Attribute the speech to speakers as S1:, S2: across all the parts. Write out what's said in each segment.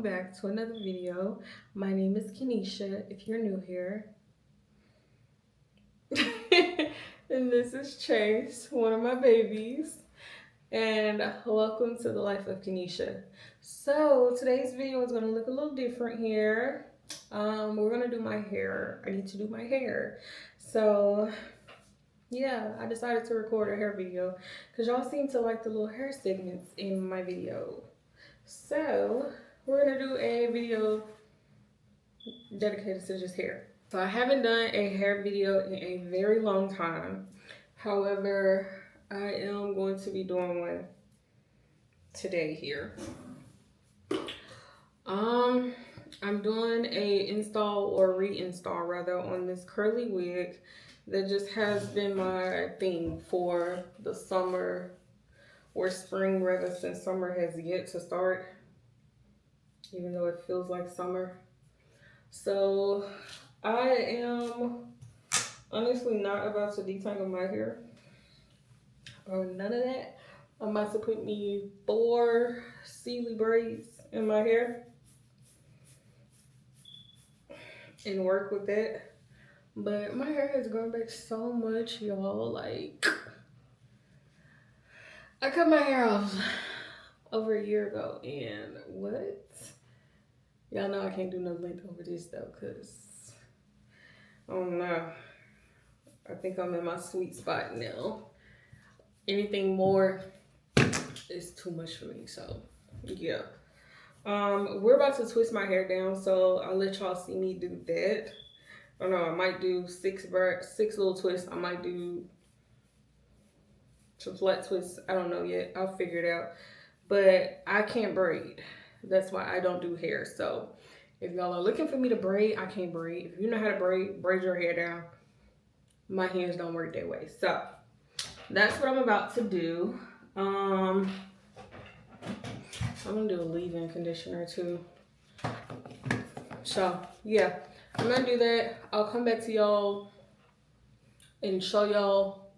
S1: welcome back to another video. My name is Kenesha, if you're new here. And this is Chase, one of my babies. And welcome to the Life of Kenesha. So today's video is going to look a little different here. We're going to do my hair. I need to do my hair. So yeah, I decided to record a hair video because y'all seem to like the little hair segments in my video. So we're gonna do a video dedicated to just hair. So I haven't done a hair video in a very long time. However, I am going to be doing one today here. I'm doing a install or reinstall rather on this curly wig that just has been my thing for the summer or spring rather, since summer has yet to start, even though it feels like summer. So I am honestly not about to detangle my hair or none of that. I'm about to put me 4 Sealy braids in my hair and work with that. But my hair has grown back so much, y'all. Like, I cut my hair off over a year ago, and what? Y'all know I can't do no length over this though, cause I don't know. I think I'm in my sweet spot now. Anything more is too much for me, so yeah. We're about to twist my hair down, so I'll let y'all see me do that. I don't know, I might do 6 little twists. I might do some flat twists. I don't know yet. I'll figure it out. But I can't braid. That's why I don't do hair. So if y'all are looking for me to braid, I can't braid. If you know how to braid your hair down. My hands don't work that way. So that's what I'm about to do. I'm gonna do a leave-in conditioner too. So yeah, I'm gonna do that. I'll come back to y'all and show y'all,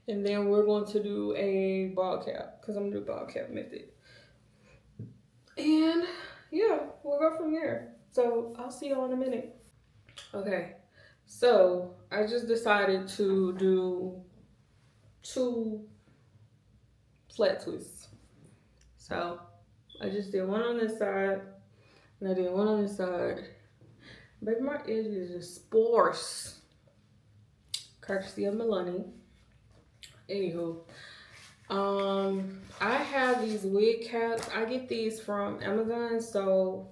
S1: and then we're going to do a ball cap because I'm gonna do ball cap method. And yeah, we'll go from there. So I'll see y'all in a minute. Okay, so I just decided to do 2 flat twists. So I just did one on this side and I did one on this side. Baby, my edge is just sparse. Courtesy of Milani. Anywho, I have these wig caps. I get these from Amazon, so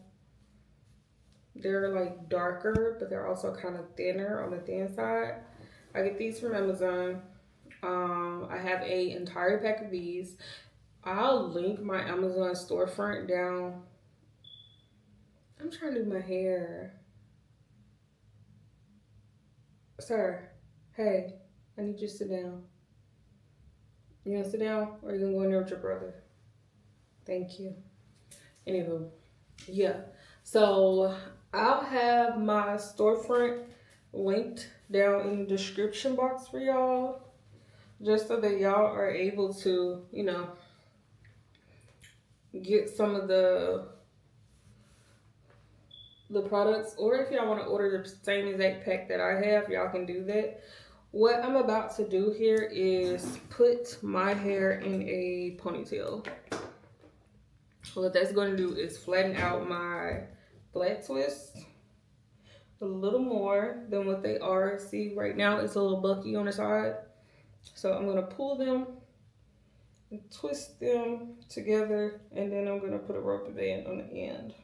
S1: they're like darker, but they're also kind of thinner on the thin side. I get these from Amazon. I have a entire pack of these. I'll link my Amazon storefront down. I'm trying to do my hair. Sir, hey, I need you to sit down. You gonna sit down or you gonna go in there with your brother? Thank you. Anywho, yeah. So I'll have my storefront linked down in the description box for y'all, just so that y'all are able to, you know, get some of the products, or if y'all want to order the same exact pack that I have, y'all can do that. What I'm about to do here is put my hair in a ponytail. What that's going to do is flatten out my flat twists a little more than what they are. See, right now it's a little bucky on the side. So I'm going to pull them and twist them together, and then I'm going to put a rubber band on the end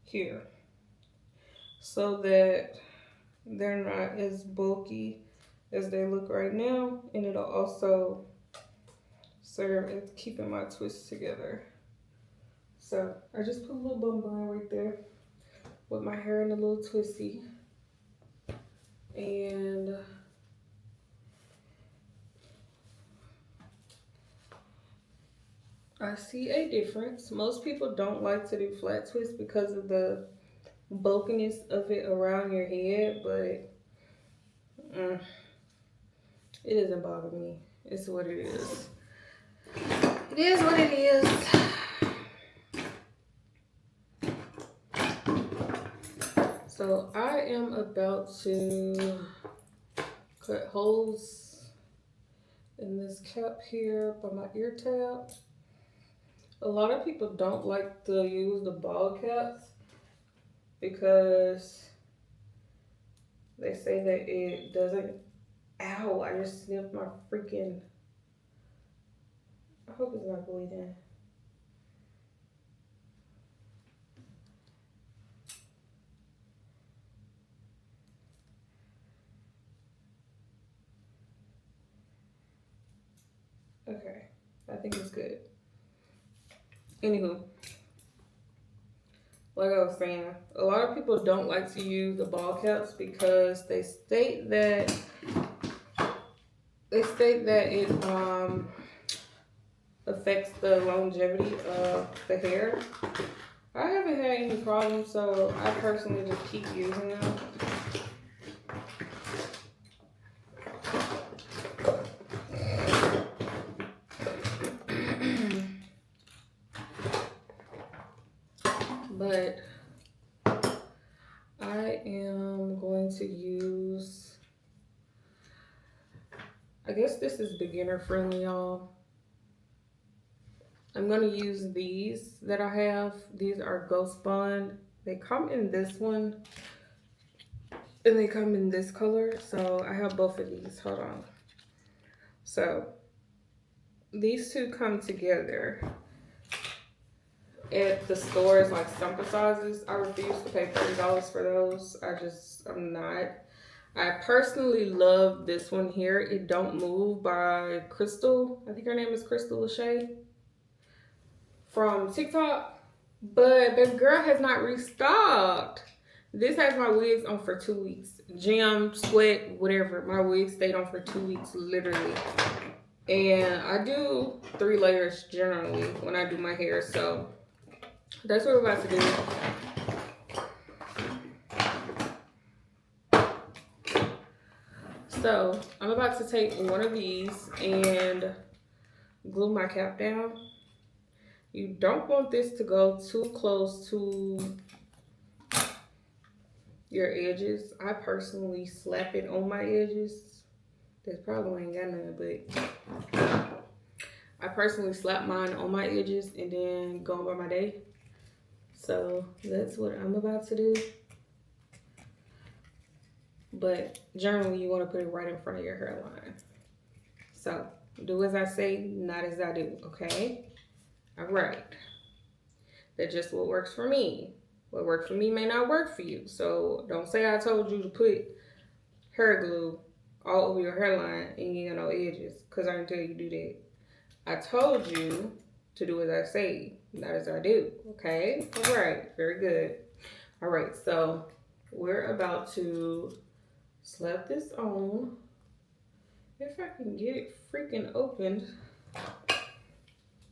S1: here so that they're not as bulky as they look right now, and it'll also serve as keeping my twists together. So I just put a little bun bun right there with my hair in a little twisty, and I see a difference. Most people don't like to do flat twists because of the bulkiness of it around your head, but it doesn't bother me. It's what it is. It is what it is. So I am about to cut holes in this cap here by my ear tab. A lot of people don't like to use the ball caps because they say that it doesn't. Ow, I just sniffed my freaking. I hope it's not bleeding. Okay, I think it's good. Anywho, like I was saying, a lot of people don't like to use the ball caps because they state that it affects the longevity of the hair. I haven't had any problems, so I personally just keep using them. But I am going to use, I guess this is beginner friendly, y'all. I'm going to use these that I have. These are Ghost Bond. They come in this one and they come in this color. So I have both of these. Hold on. So these two come together at the stores like Stumper Sizes. I refuse to pay $30 for those. I'm not. I personally love this one here. It Don't Move by Crystal. I think her name is Crystal Lachey from TikTok. But the girl has not restocked. This has my wigs on for 2 weeks. Jam, sweat, whatever. My wigs stayed on for 2 weeks, literally. And I do 3 layers generally when I do my hair. So that's what we're about to do. So I'm about to take one of these and glue my cap down. You don't want this to go too close to your edges. I personally slap it on my edges. This probably ain't got none, but I personally slap mine on my edges and then go on by my day. So that's what I'm about to do. But generally, you want to put it right in front of your hairline. So do as I say, not as I do, okay? All right. That's just what works for me. What worked for me may not work for you. So don't say I told you to put hair glue all over your hairline and you ain't got no edges, because I didn't tell you to do that. I told you to do as I say, not as I do, okay? All right, very good. All right, so we're about to slap this on. If I can get it freaking opened.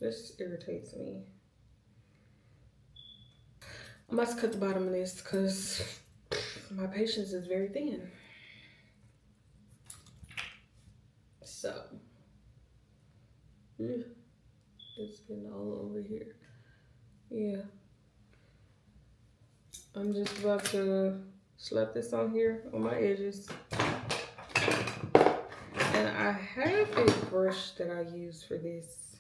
S1: This irritates me. I must cut the bottom of this because my patience is very thin. So, it's getting all over here. Yeah. I'm just about to slap this on here on my edges. And I have a brush that I use for this.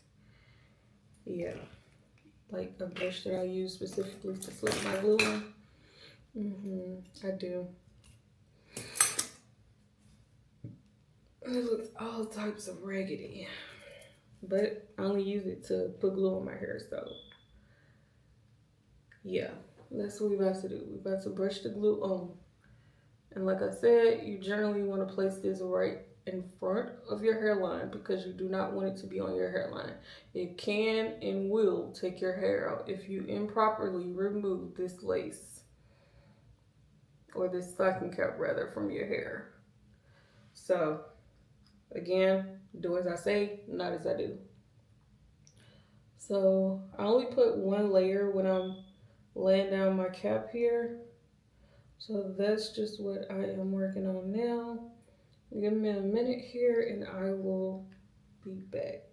S1: Yeah. Like a brush that I use specifically to slap my glue on. I do. It looks all types of raggedy. But I only use it to put glue on my hair, so. Yeah, that's what we're about to do. We're about to brush the glue on. And like I said, you generally want to place this right in front of your hairline because you do not want it to be on your hairline. It can and will take your hair out if you improperly remove this lace or this stocking cap rather from your hair. So again, do as I say, not as I do. So I only put one layer when I'm laying down my cap here. So that's just what I am working on now. Give me a minute here and I will be back.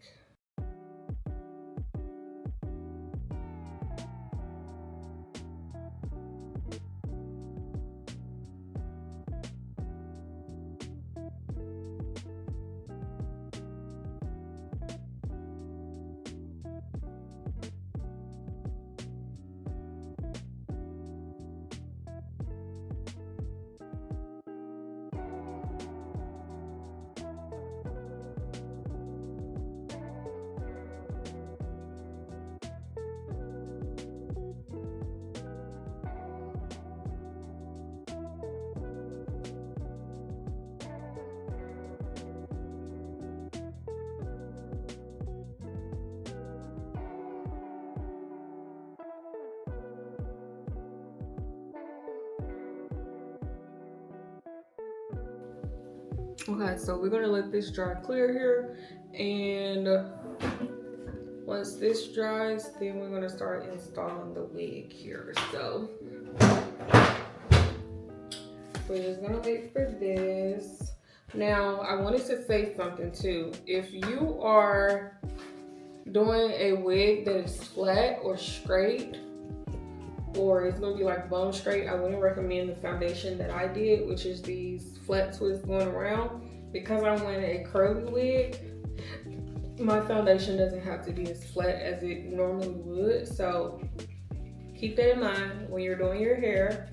S1: Okay, so we're gonna let this dry clear here, and once this dries, then we're gonna start installing the wig here. So we're just gonna wait for this. Now, I wanted to say something too. If you are doing a wig that is flat or straight, or it's gonna be like bone straight, I wouldn't recommend the foundation that I did, which is these flat twists going around. Because I'm wearing a curly wig, my foundation doesn't have to be as flat as it normally would. So keep that in mind when you're doing your hair.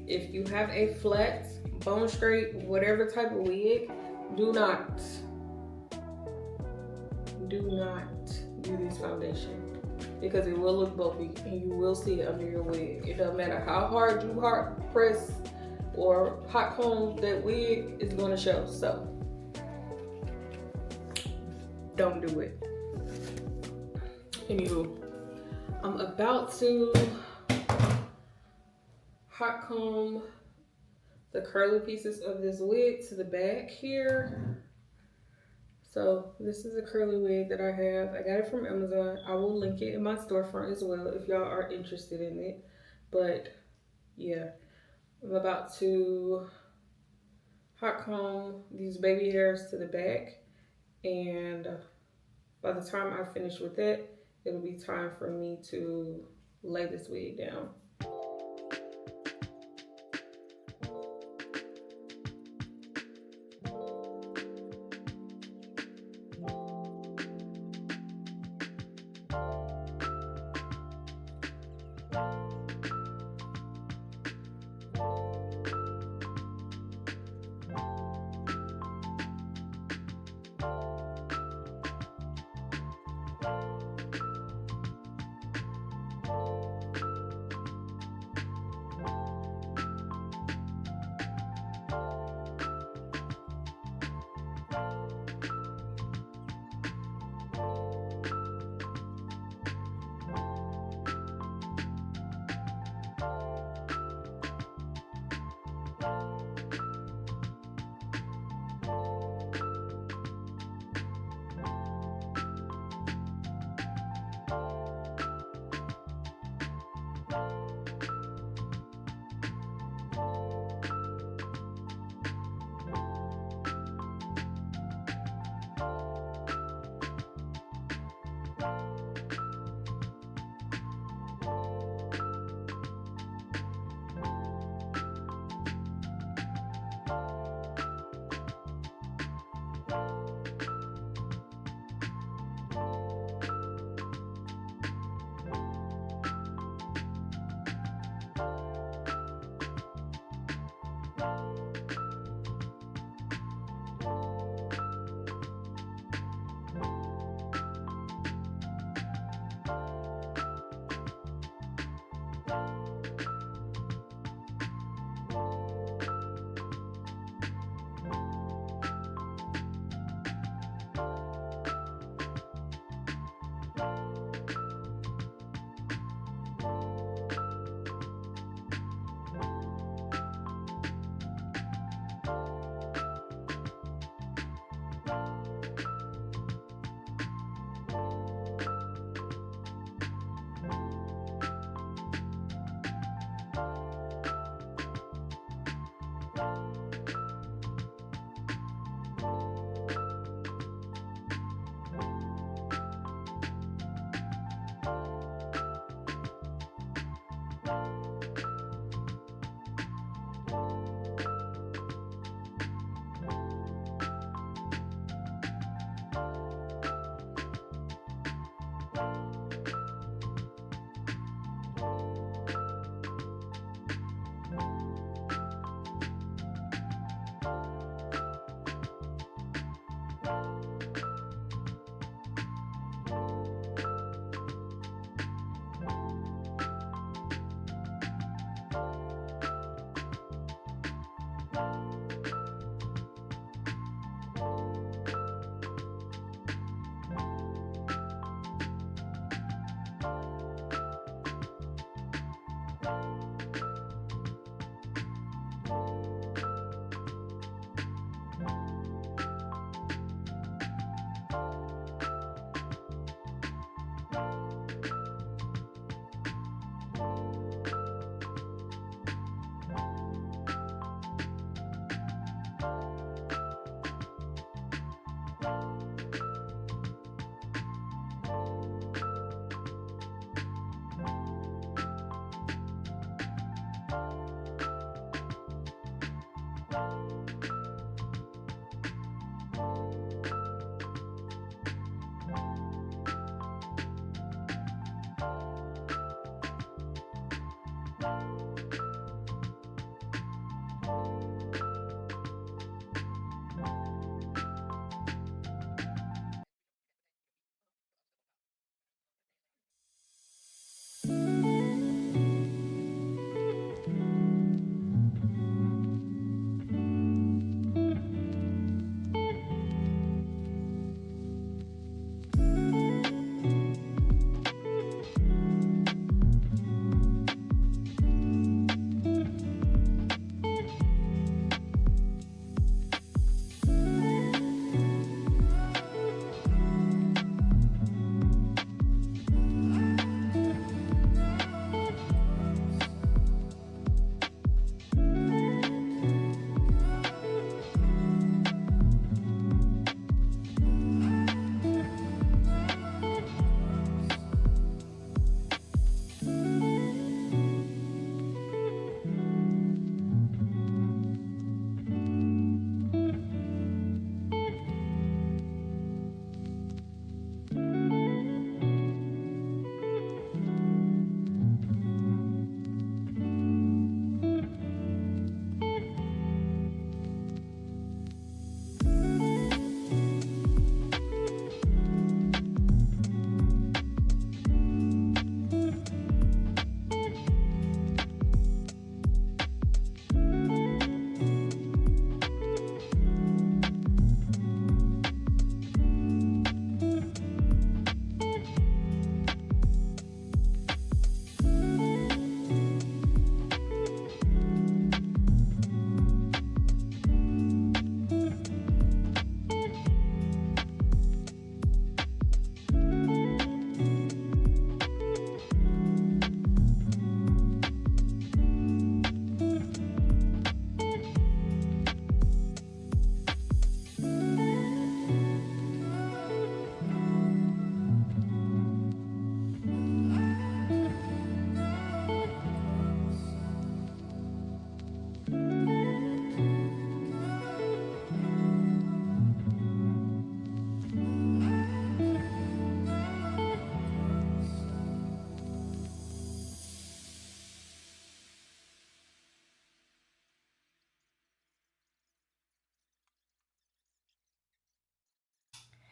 S1: If you have a flat, bone straight, whatever type of wig, do not do this foundation, because it will look bumpy and you will see it under your wig. It doesn't matter how hard you hard press or hot comb that wig, is going to show. So don't do it. Anywho, I'm about to hot comb the curly pieces of this wig to the back here. So this is a curly wig that I have. I got it from Amazon. I will link it in my storefront as well if y'all are interested in it. But yeah, I'm about to hot comb these baby hairs to the back, and by the time I finish with that, it'll be time for me to lay this wig down.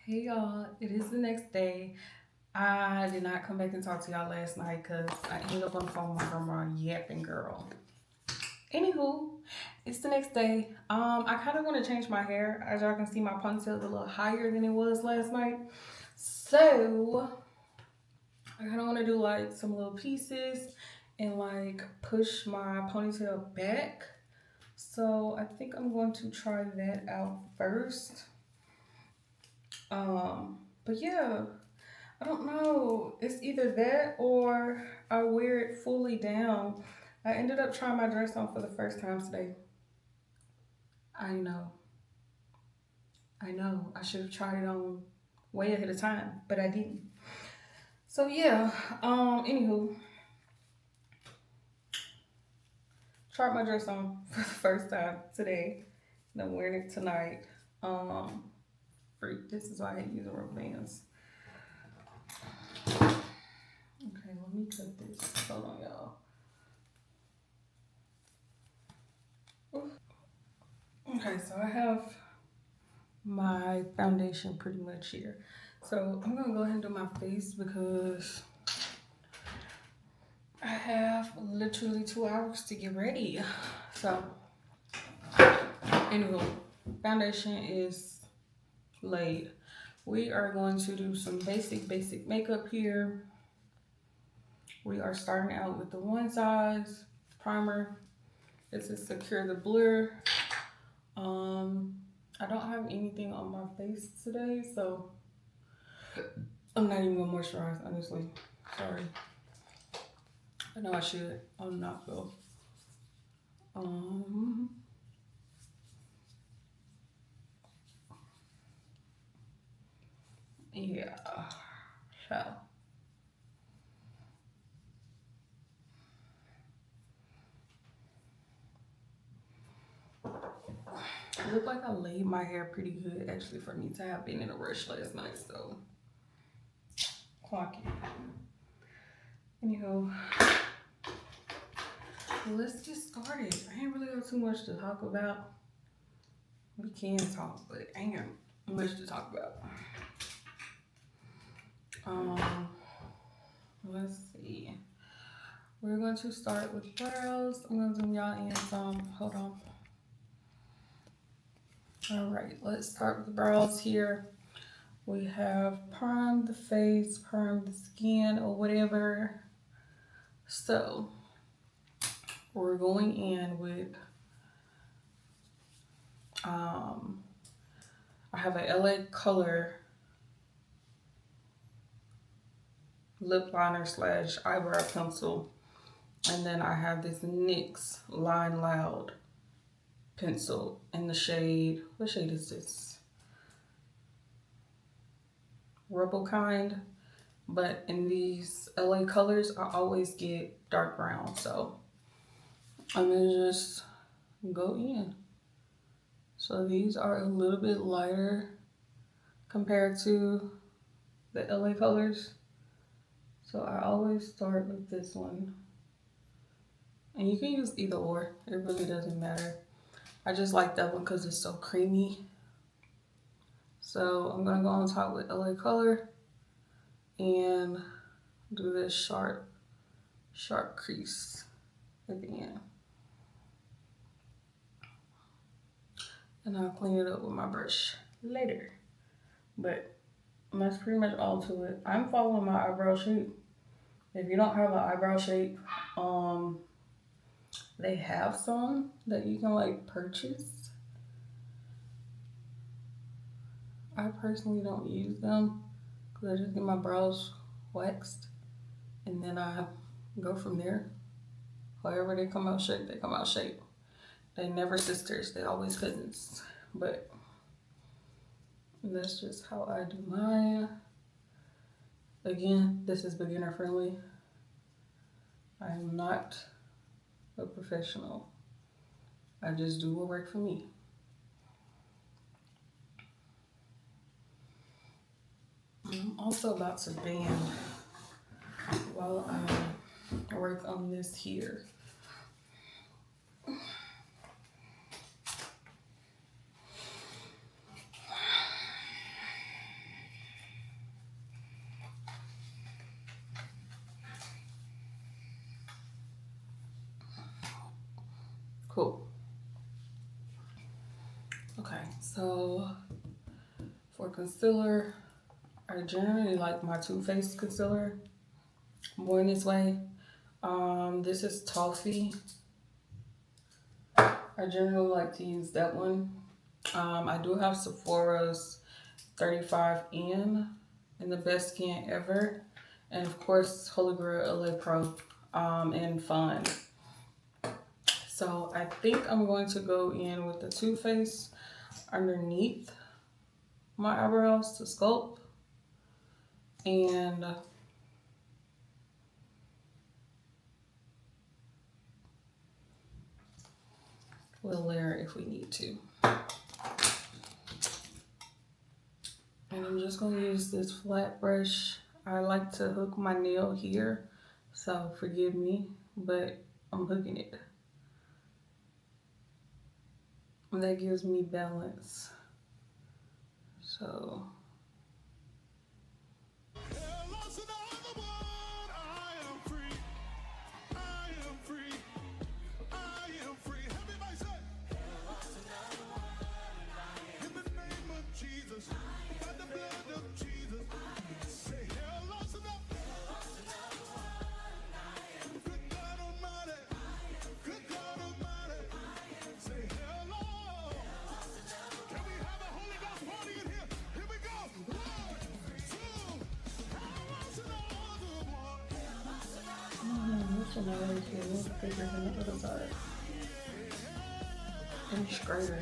S1: Hey y'all, it is the next day. I did not come back and talk to y'all last night because I ended up on the phone with my grandma yapping girl. Anywho, it's the next day. I kind of want to change my hair. As y'all can see, my ponytail is a little higher than it was last night. So I kind of want to do like some little pieces and like push my ponytail back. So I think I'm going to try that out first. But yeah, I don't know. It's either that or I wear it fully down. I ended up trying my dress on for the first time today. I know. I know. I should have tried it on way ahead of time, but I didn't. So yeah, anywho, tried my dress on for the first time today. And I'm wearing it tonight. Freak, this is why I hate using rubber bands. Okay, let me cut this. Hold on, y'all. Okay, so I have my foundation pretty much here. So I'm gonna go ahead and do my face because I have literally 2 hours to get ready. So anyway, foundation is laid. We are going to do some basic makeup here. We are starting out with the One Size primer. This is Secure the Blur. I don't have anything on my face today, so I'm not even gonna moisturize, honestly. Sorry. I know I should. I'm not though. Yeah. So. It looked like I laid my hair pretty good actually for me to have been in a rush last night, so clock it. Anyhow, let's get started. I ain't really got too much to talk about. We can talk, but ain't got much to talk about. Let's see. We're going to start with brows. I'm gonna zoom y'all in some. Hold on. All right, let's start with the brows here. We have prime the face, prime the skin, or whatever. So we're going in with I have a LA Color lip liner / eyebrow pencil, and then I have this NYX Line Loud pencil in the shade, what shade is this? Rubble kind. But in these LA colors, I always get dark brown, so I'm gonna just go in. So these are a little bit lighter compared to the LA colors. So I always start with this one. And you can use either or, it really doesn't matter. I just like that one because it's so creamy. So I'm gonna go on top with LA Color and do this sharp crease at the end. And I'll clean it up with my brush later. But that's pretty much all to it. I'm following my eyebrow shape. If you don't have an eyebrow shape, they have some that you can like purchase. I personally don't use them because I just get my brows waxed and then I go from there. However they come out shape, they come out shape. They never sisters, they always cousins. But that's just how I do mine. Again, this is beginner friendly. I am not a professional. I just do what works for me. I'm also about to band while I work on this here. Cool. Okay, so for concealer, I generally like my Too Faced concealer more in this way. This is Toffee. I generally like to use that one. I do have Sephora's 35M in the best skin ever. And of course, Holy Grail LA Pro and Fun. So I think I'm going to go in with the Too Faced underneath my eyebrows to sculpt. And we'll layer if we need to. And I'm just going to use this flat brush. I like to hook my nail here, so forgive me, but I'm hooking it. And that gives me balance. So this one already feels a little bigger than the other side. And straighter.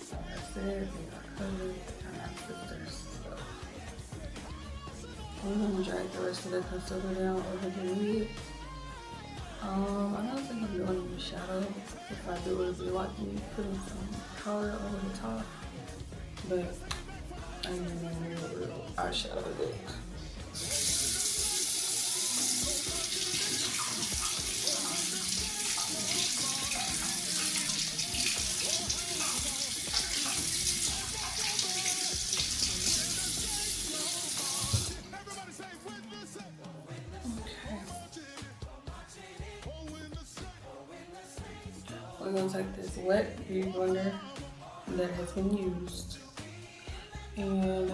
S1: So I said we are covered and our sisters. So I'm gonna drag the rest of the concealer down over the lid. I don't think I'm doing any shadow. If I do, it'll be like me putting some color over the top. But I ain't even know real eyeshadow look. We're going to take this wet beauty blender that has been used and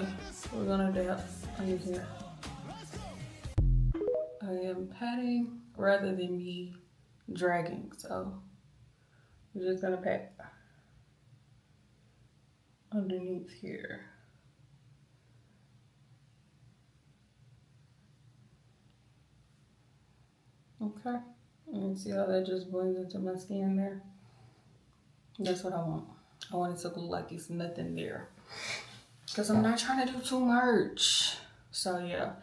S1: we're going to dab under here. I am patting rather than me dragging, so we're just going to pat underneath here. Okay, and see how that just blends into my skin there? That's what I want. I want it to look like it's nothing there. Because I'm not trying to do too much. So yeah,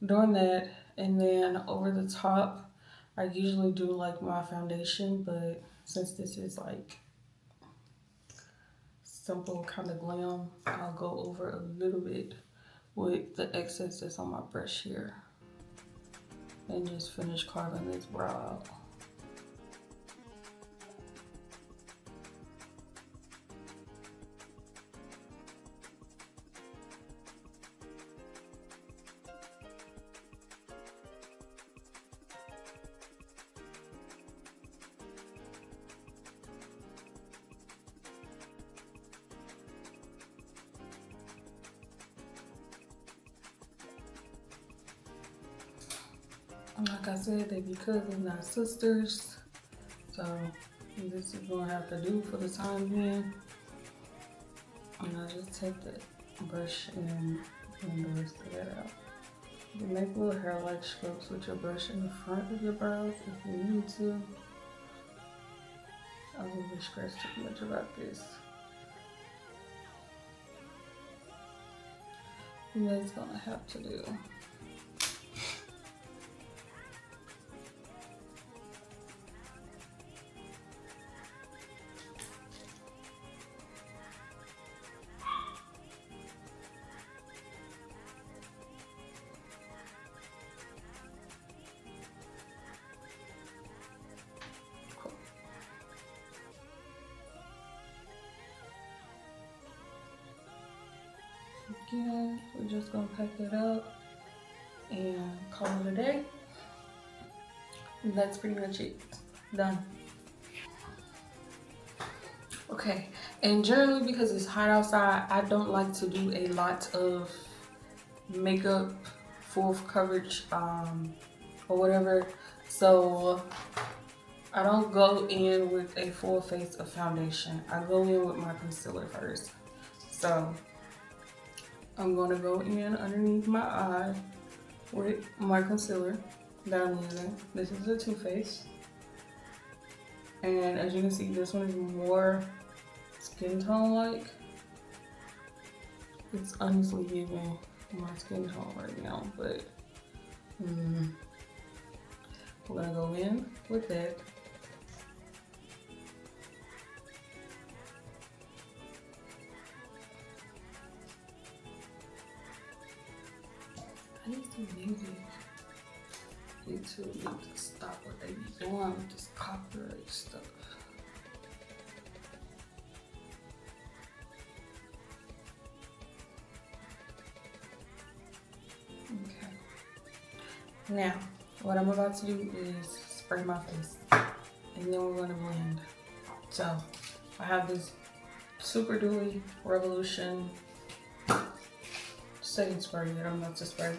S1: doing that. And then over the top, I usually do like my foundation. But since this is like simple kind of glam, I'll go over a little bit with the excess that's on my brush here. And just finish carving this brow out. And like I said, they be cousins, not sisters. So this is what I have to do for the time being. And I just take that brush and blend the rest of that out. You can make little hair-like strokes with your brush in the front of your brows if you need to. I don't really stress too much about this. And that's gonna have to do. Again, we're just gonna pack that up and call it a day. that's pretty much it. Done. Okay, and generally because it's hot outside, I don't like to do a lot of makeup, full coverage, or whatever. So I don't go in with a full face of foundation. I go in with my concealer first. So I'm gonna go in underneath my eye with my concealer that I'm using. This is a Too Faced. And as you can see, this one is more skin tone like. It's honestly giving my skin tone right now, but we're gonna go in with that. I need some music. YouTube need to stop what they be doing with this copyright stuff. Okay. Now, what I'm about to do is spray my face, and then we're gonna blend. So, I have this Super Dewy Revolution setting spray that I'm about to spray.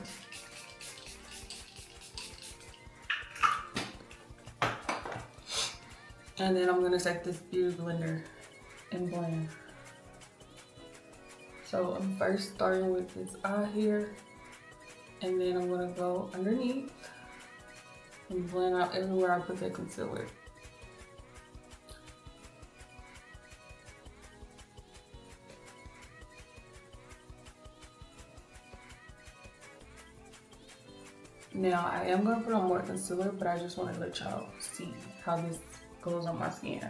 S1: And then I'm gonna take this beauty blender and blend. So I'm first starting with this eye here, and then I'm gonna go underneath and blend out everywhere I put that concealer. Now I am gonna put on more concealer, but I just want to let y'all see how this goes on my skin.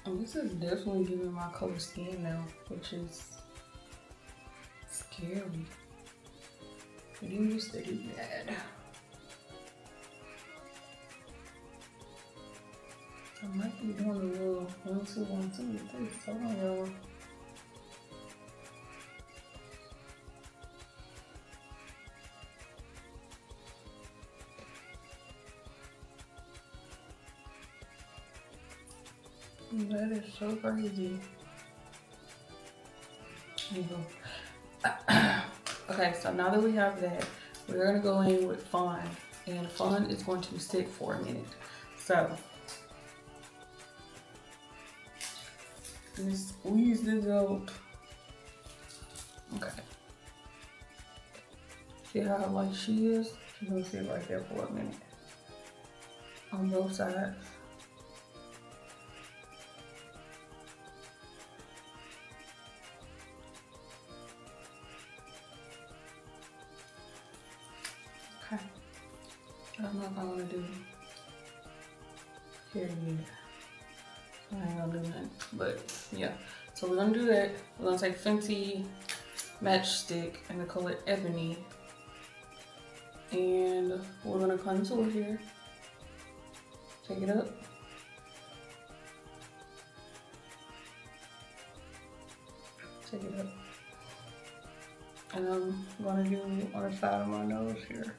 S1: And this is definitely giving my color skin now, which is scary. I didn't used to do that. I might be doing a little 1, 2, 1, 2 with this. Hold on, y'all. That is so crazy. There you go. Okay, so now that we have that, we're gonna go in with Fawn, and Fawn is going to sit for a minute. So, let me squeeze this out. Okay. See how light she is? She's gonna sit right there for a minute. On both sides. Okay. I don't know if I want to do here yet. I ain't gonna do that. But yeah. So we're gonna do that. We're gonna take Fenty Matchstick in the color Ebony. And we're gonna contour here. Take it up. Take it up. And I'm gonna do on the side of my nose here.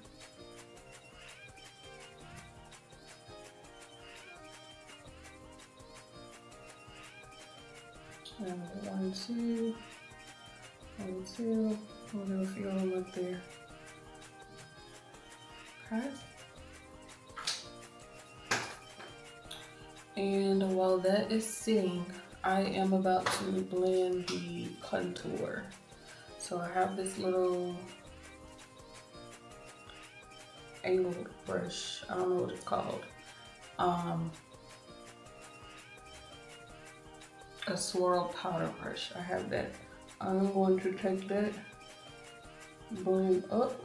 S1: And 1, 2, 1, 2. We're gonna feel them up there. Okay. And while that is sitting, I am about to blend the contour. So I have this little angled brush. I don't know what it's called. A swirl powder brush. I have that. I'm going to take that, blend up.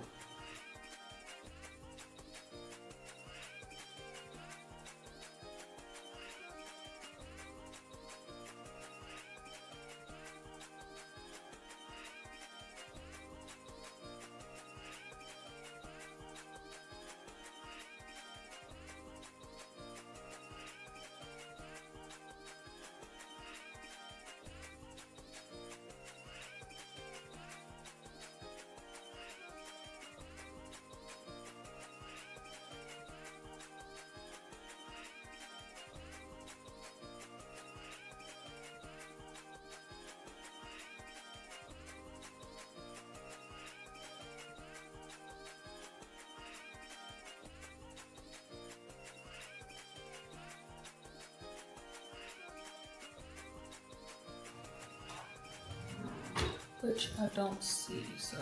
S1: which I don't see, so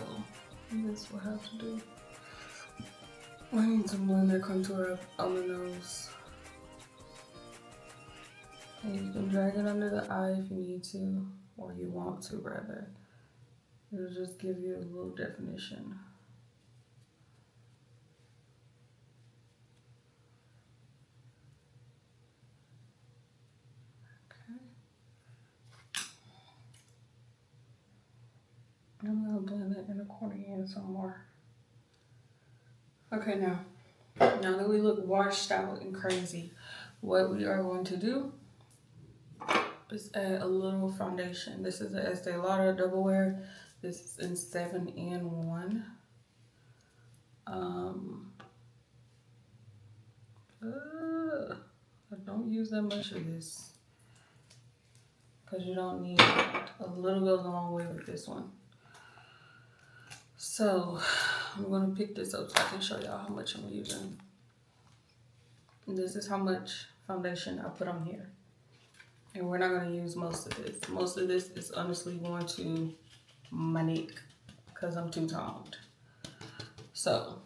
S1: this will have to do. I need to blend that contour up on the nose. And you can drag it under the eye if you need to, or you want to rather. It'll just give you a little definition. Okay. I'm gonna blend it in the corner again some more. Okay, now that we look washed out and crazy, what we are going to do is add a little foundation. This is the Estee Lauder Double Wear. This is in 7-in-1. I don't use that much of this because you don't need it. A little goes a long way with this one. So I'm gonna pick this up so I can show y'all how much I'm using. And this is how much foundation I put on here. And we're not gonna use most of this. Most of this is honestly going to my neck because I'm two-toned. So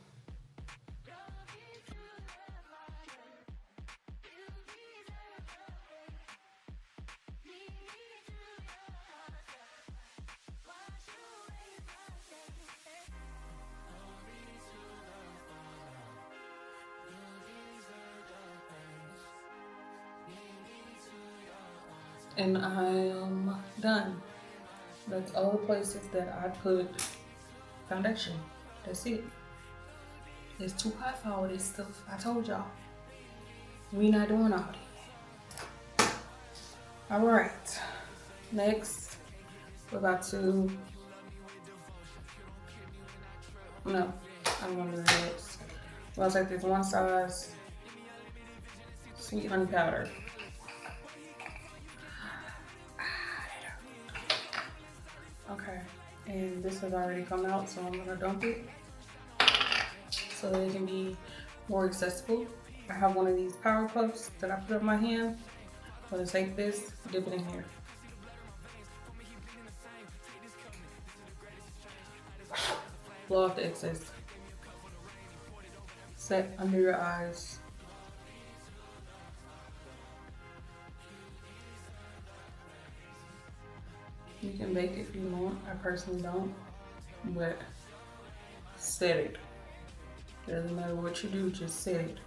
S1: and I am done. That's all the places that I put foundation. That's it. It's too hot for all this stuff. I told y'all. We not doing all that. All right. Next, we're about to. No, I'm gonna do this. I'm gonna take this one size sweet honey powder. Okay, and this has already come out, so I'm gonna dump it so that it can be more accessible. I have one of these power puffs that I put on my hand. I'm gonna take this, dip it in here. Blow off the excess. Set under your eyes. You can bake if you want. I personally don't, but set it. Doesn't matter what you do, just set it.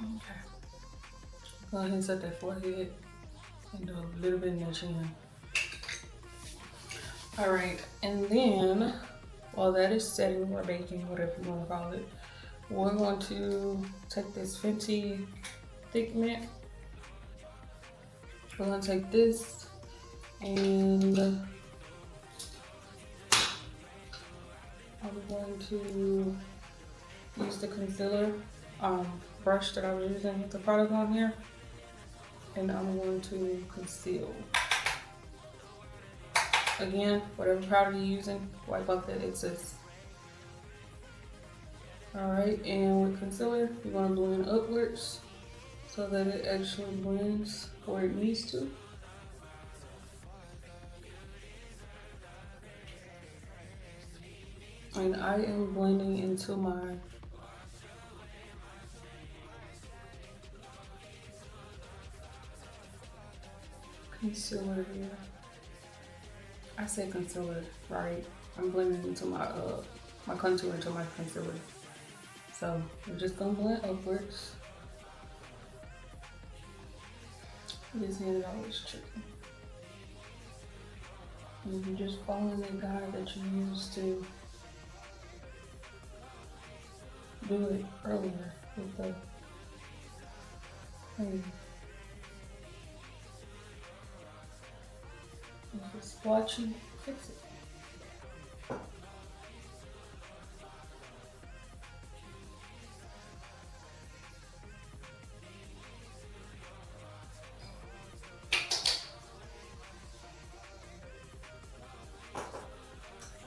S1: Okay. Go ahead and set that forehead and do a little bit in your chin. All right, and then while that is setting or baking, whatever you want to call it, we're going to take this Fenty Thick Mint. We're going to take this and I'm going to use the concealer brush that I was using with the product on here, and I'm going to conceal. Again, whatever powder you're using, wipe off that excess. Alright, and with concealer, you're going to blend upwards so that it actually blends where it needs to. And I am blending into my concealer here. I said concealer, right? I'm blending into my my contour into my concealer. So we're just gonna blend upwards. This hand is always tricky. And you just follow the guide that you used to do it earlier with the thing. Just watch you fix it.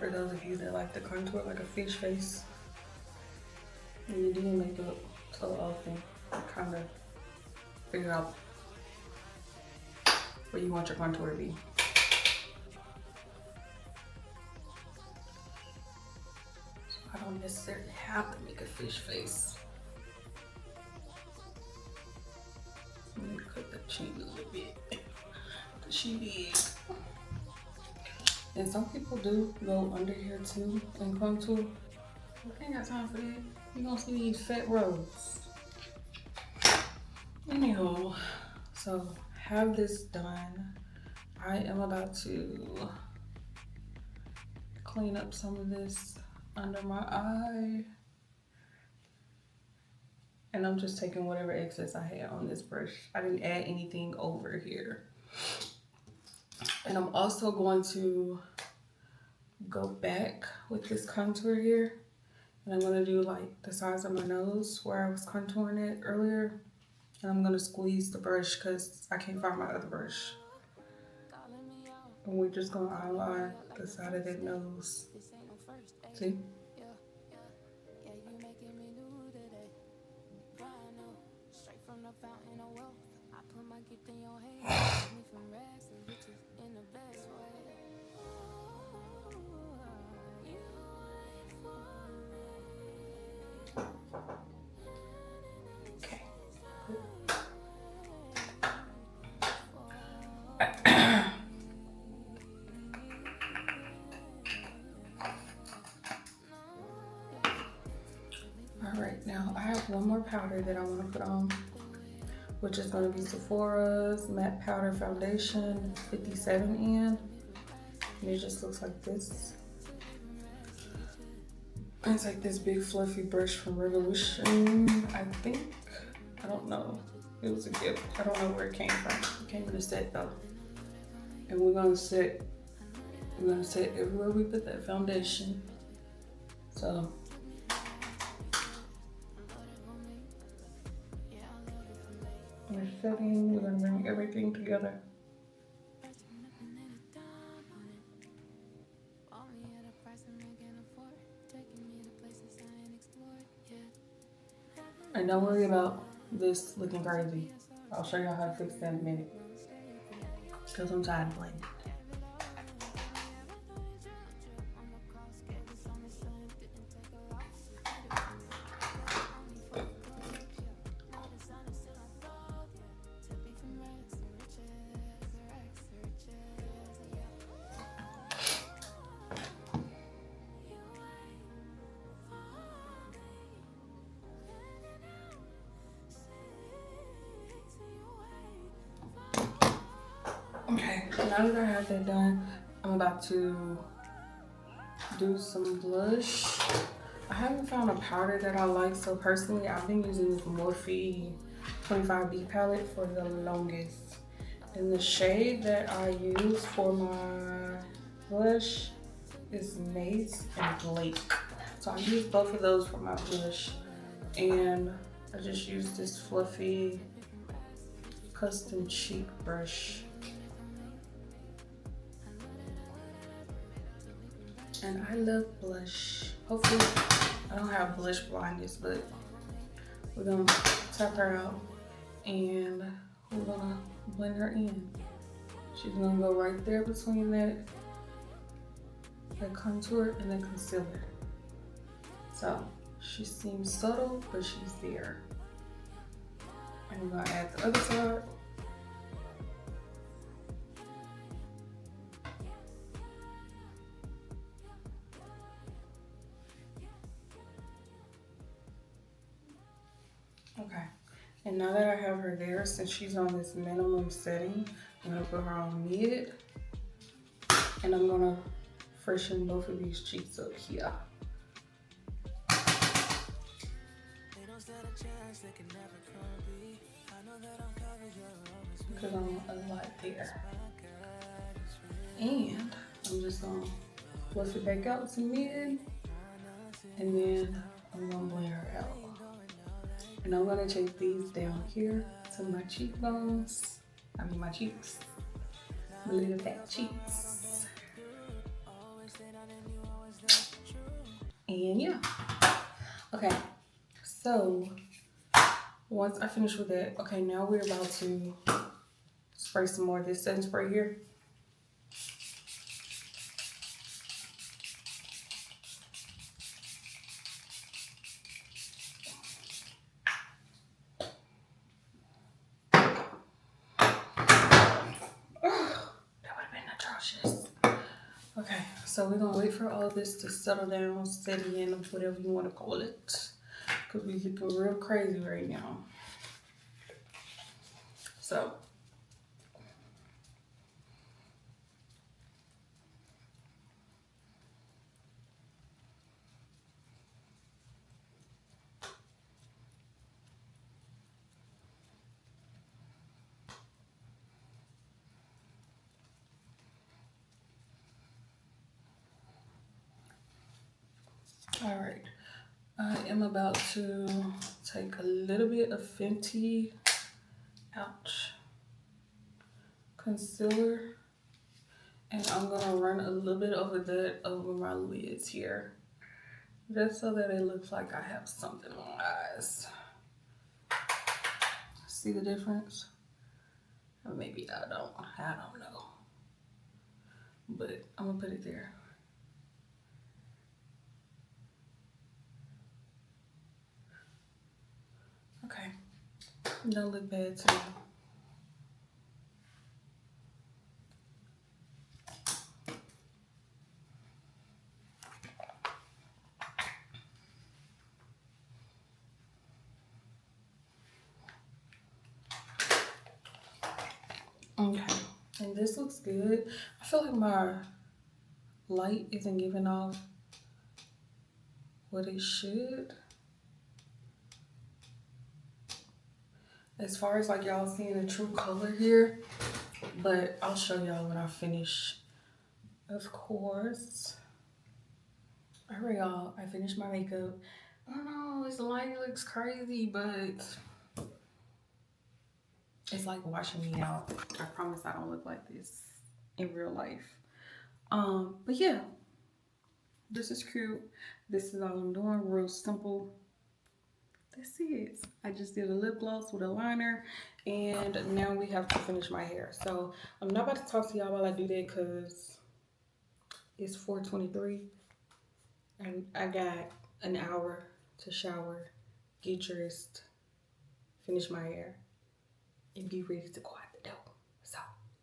S1: For those of you that like the contour like a fish face, and you do makeup so often, kind of figure out where you want your contour to be. So I don't necessarily have to make a fish face. Let me cut the chin a little bit. She big. And some people do go under here too and contour. I ain't got time for that. You gonna see these fat rows. Anyhow, so have this done. I am about to clean up some of this under my eye. And I'm just taking whatever excess I had on this brush. I didn't add anything over here. And I'm also going to go back with this contour here. And I'm gonna do like the size of my nose where I was contouring it earlier. And I'm gonna squeeze the brush because I can't find my other brush. And we're just gonna outline the side of that nose. See? Okay. All right, now I have one more powder that I want to put on, which is going to be Sephora's Matte Powder Foundation 57N. And it just looks like this. It's like this big fluffy brush from Revolution, I think. I don't know. It was a gift. I don't know where it came from. It came in a set though. And we're gonna set everywhere we put that foundation. So we're setting, we're gonna bring everything together. And don't worry about this looking crazy. I'll show y'all how to fix that in a minute. Because I'm tired of playing. Okay, now that I have that done, I'm about to do some blush. I haven't found a powder that I like, so personally I've been using this Morphe 25B palette for the longest. And the shade that I use for my blush is Mace and Blake. So I use both of those for my blush. And I just use this fluffy custom cheek brush. And I love blush. Hopefully, I don't have blush blindness, but we're gonna tap her out and we're gonna blend her in. She's gonna go right there between that contour and the concealer. So she seems subtle, but she's there. And we're gonna add the other side. Okay, and now that I have her there, since she's on this minimum setting, I'm gonna put her on mid, and I'm gonna freshen both of these cheeks up here. Because I'm a lot there. And I'm just gonna fluff it back out to mid, and then I'm gonna blend her out. And I'm gonna take these down here to my cheekbones. I mean my cheeks. My little fat cheeks. And yeah. Okay. So once I finish with that, okay, now we're about to spray some more of this setting spray here. Okay, so we're gonna wait for all this to settle down, steady in, whatever you want to call it, because we're looking real crazy right now. So, all right, I am about to take a little bit of Fenty, ouch, concealer, and I'm gonna run a little bit over that over my lids here, just so that it looks like I have something on my eyes. See the difference? Or maybe I don't know. But I'm gonna put it there. Okay, don't look bad to me. Okay, and this looks good. I feel like my light isn't giving off what it should. As far as like y'all seeing the true color here, but I'll show y'all when I finish, of course. All right, y'all, I finished my makeup. I don't know, this light looks crazy, but it's like washing me out. I promise I don't look like this in real life. But yeah, this is cute. This is all I'm doing, real simple. That's it. I just did a lip gloss with a liner, and now we have to finish my hair. So I'm not about to talk to y'all while I do that because it's 4:23 and I got an hour to shower, get dressed, finish my hair, and be ready to go out the door. So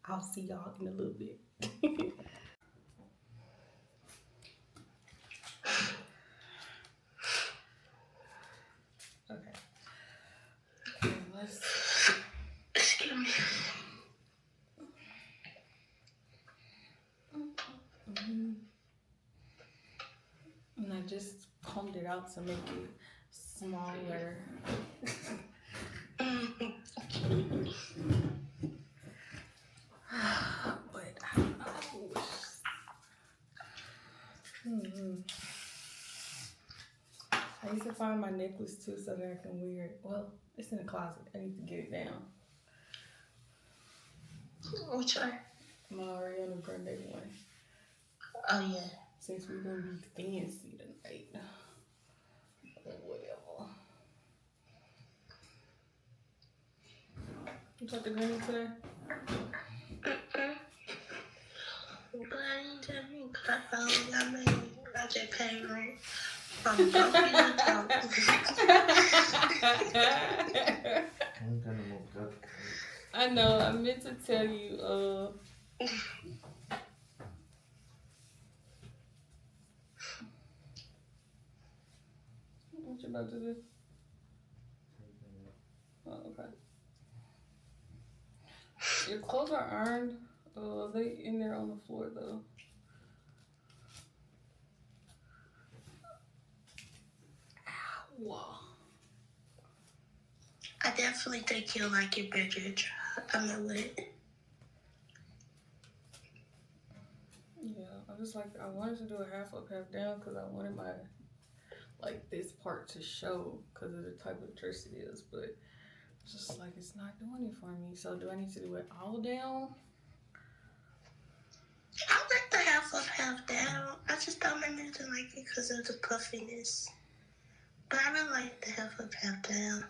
S1: I'll see y'all in a little bit. Okay. Let's. Excuse me. And I just combed it out to make it smaller. But I don't know. I used to find my necklace too so that I can wear it. Well, it's in the closet. I need to get it down. Which one? My Ariana Grande one. Oh, yeah. Since we're going to be fancy tonight. Or whatever. You got the green today? But I didn't tell me because I just paid rent from broken account. I know, I meant to tell you, what you about to do? Oh, okay. Your clothes are ironed. They in there on the floor though. Ow. I definitely think you'll like it better. I'm gonna let it. Yeah, I wanted to do a half up, half down because I wanted my, like, this part to show because of the type of dress it is, but just like it's not doing it for me. So do I need to do it all down? I like the half up, half
S2: have down. I just thought my nigga didn't like it because of the puffiness. But I really like the half up, half down.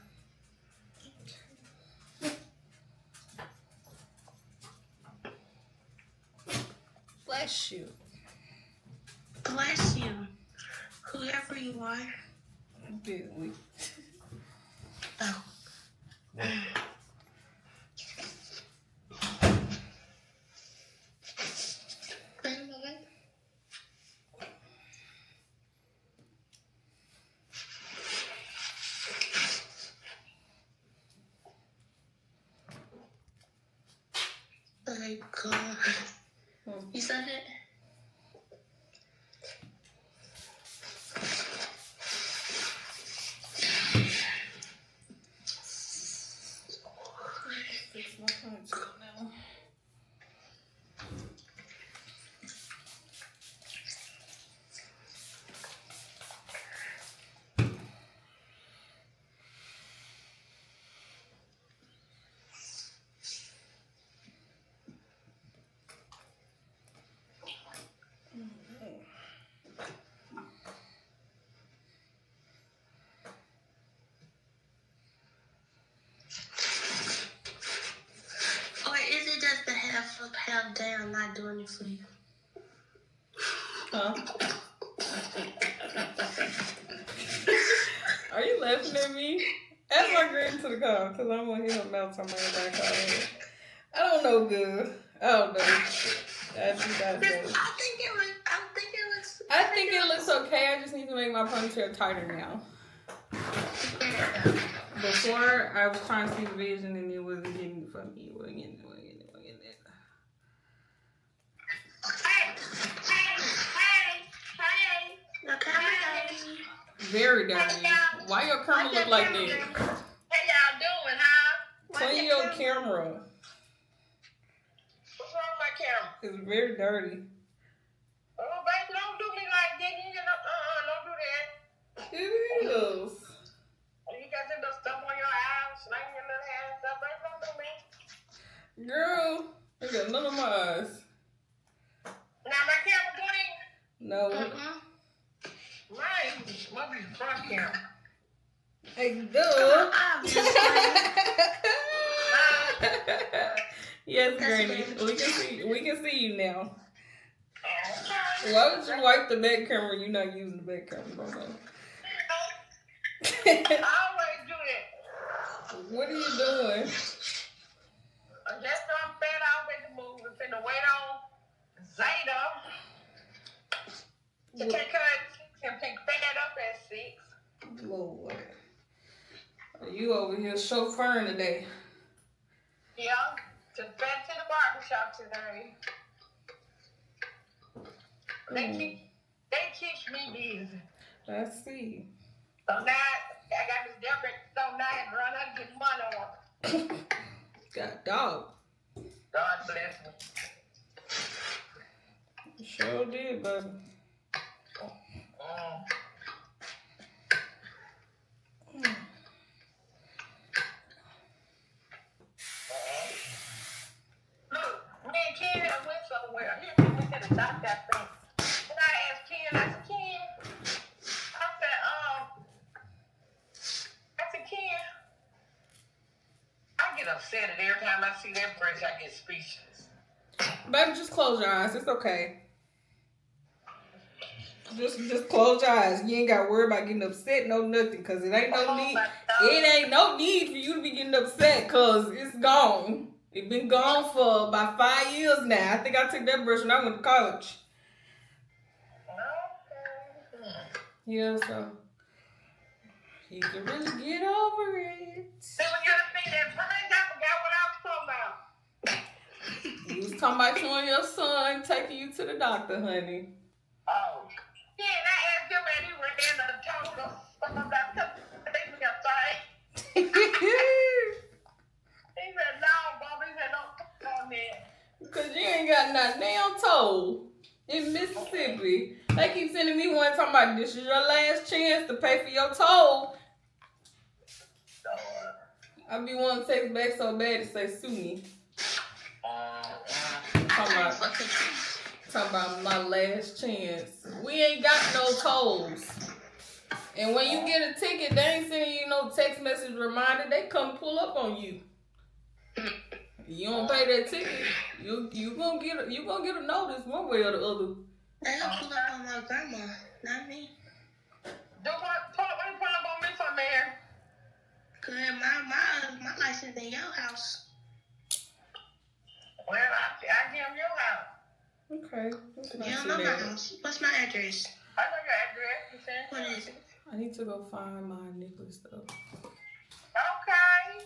S1: Bless you.
S2: Bless you. Whoever you are.
S1: Busy.
S2: Oh. Oh my God. You said it?
S1: Fix my ponytail now.
S2: Or is it just the half up, half down, not doing it for you?
S1: Huh? Are you laughing at me? Add my green to the car, because I'm going to hit a mouth on my back already. I don't know, good. I don't know. I think it looks okay. I just need to make my ponytail tighter now. Before, I was trying to see the vision and it wasn't getting it for me. It wasn't getting it. Very dirty. Why your camera look like that?
S2: How y'all doing, huh?
S1: Clean your camera.
S2: What's wrong with my camera?
S1: It's very dirty.
S2: Oh, baby, don't do me like that. You know, don't do that.
S1: It is.
S2: You got that little stuff on your eyes, slanging your little hands up. Baby, don't do me.
S1: Girl, I got none of my eyes.
S2: Now my camera clean?
S1: No.
S2: Mine must be the front camera.
S1: Hey, duh. Yes, Granny. We can see you now. Why would you wipe the back camera? You're not using the back camera.
S2: I always do that.
S1: What are you doing?
S2: Just so I'm fed off at the move. I'm finna wait on Zeta to take her at 6 and pick that up at 6.
S1: Lord. Are you over here chauffeuring today?
S2: Yeah, just back to the barbershop today. They keep me busy.
S1: I see.
S2: So now I got this different, so now I had to run out and get money on.
S1: Got a dog.
S2: God bless me.
S1: Sure did, baby.
S2: Look, me and Ken went somewhere. We went to the doctor, I think. And I asked Ken, I said, Ken, I get upset at every time I see that brush, I get speechless.
S1: Baby, just close your eyes. It's okay. Just close your eyes. You ain't got to worry about getting upset, no nothing, because it ain't no need. It ain't no need for you to be getting upset, because it's gone. It's been gone for about 5 years now. I think I took that brush when I went to college.
S2: Okay.
S1: Yeah, so you can really get over it.
S2: So when you're see that brush, I forgot what I was talking about.
S1: You was talking about you and your son taking you to the doctor, honey.
S2: Oh. Yeah, and I asked him and he went in and told us something about taking me outside. He said, no, Bobby, he said, don't on that.
S1: Because you ain't got nothing damn told in Mississippi. They keep sending me one talking about this is your last chance to pay for your toll. I be wanting to text back Talking about my last chance. We ain't got no tolls. And when you get a ticket, they ain't sending you no text message reminder. They come pull up on you. You don't pay that ticket, you gonna get a notice one way or the other.
S3: They don't pull up on my grandma, not me.
S2: Pull up on me for man.
S3: Cause my license in your house.
S2: Well, I give him your house.
S1: Okay.
S3: You don't know my house. What's my address?
S2: I know your address. You said.
S3: What is it?
S1: I need to go find my necklace though.
S2: Okay.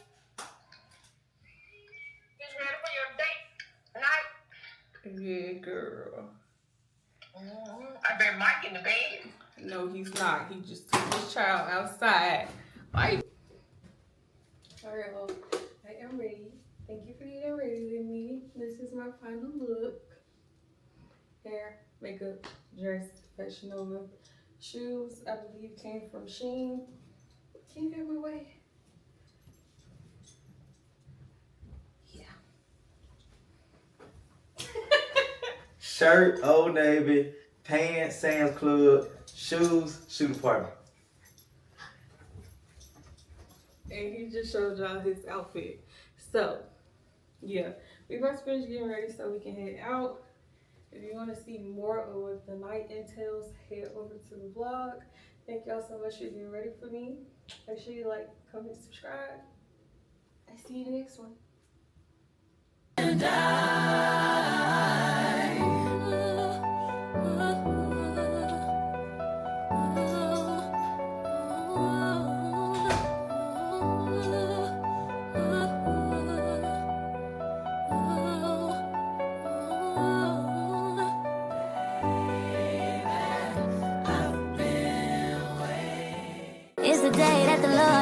S2: Get ready for your date tonight.
S1: Yeah, girl.
S2: I bet Mike in the bed.
S1: No, he's not. He just took his child outside. Right. Alright, well, I am ready. Thank you for getting ready with me. This is my final look. Hair, makeup, dress, fashion over. Shoes, I believe came from Shein. Can you get my way? Yeah.
S4: Shirt, Old Navy, pants, Sam's Club, shoes, shoe department.
S1: And he just showed y'all his outfit. So, yeah, we about to finish getting ready so we can head out. If you want to see more of what the night entails, head over to the vlog. Thank y'all so much for getting ready for me. Make sure you like, comment, subscribe. I see you in the next one. And
S5: It's the day that the Lord